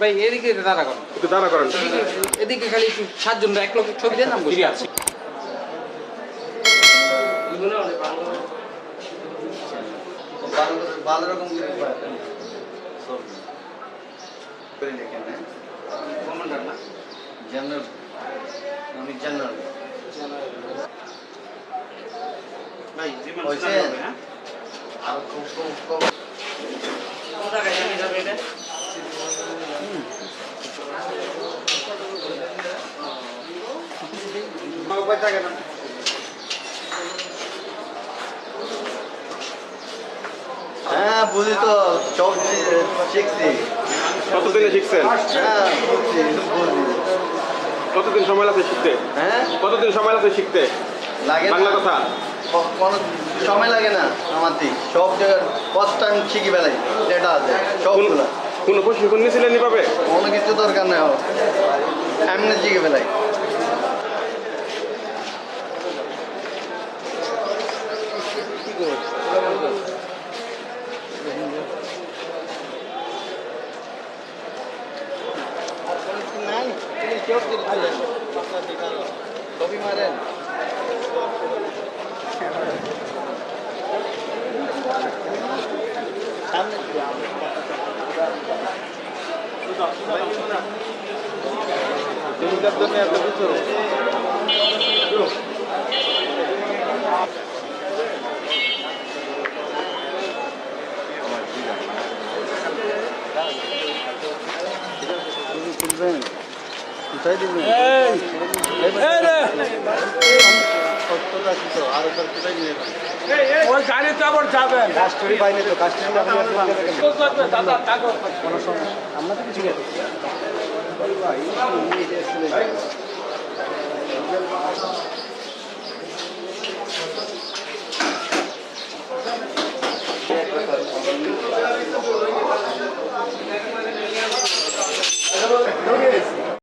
ভাই এদিকে দাঁড়া করেন, একটু দাঁড়া করেন। এদিকে খালি একটু 7 জন এক লোক ছবি দেন, নাম বসে আছি। ভালো রকম কমান্ডার না জেনারেল, আমি জেনারেল ভাই জীবন হয়েছে। হবে না আর কত টাকা জানি যাবে এটা উপায় থাকে না। হ্যাঁ বুঝি তো, সব শিখছি। কতদিনে শিখছেন? হ্যাঁ বুঝছি, বুঝি। কতদিন সময় লাগছে শিখতে? হ্যাঁ কতদিন সময় লাগছে শিখতে লাগে বাংলা না, কথা? কোনো সময় লাগে না আমার দিক, সব জায়গায় ফার্স্ট টাইম শিখি বেলাই যেটা আছে সবগুলো। কোনো প্রশিক্ষণ নিয়েছিলেন এভাবে? কোনো কিছু দরকার নেই, এমনি শিখে বেলাই। কপি মারেন সামনে এত কিছু তুলবেন, কোথায় দিবেন? ওই গাড়িতে আবার যাবেন কাস্টরি পাইনি তো, কাস্টরি কোনো সমস্যা আমরা তো কিছু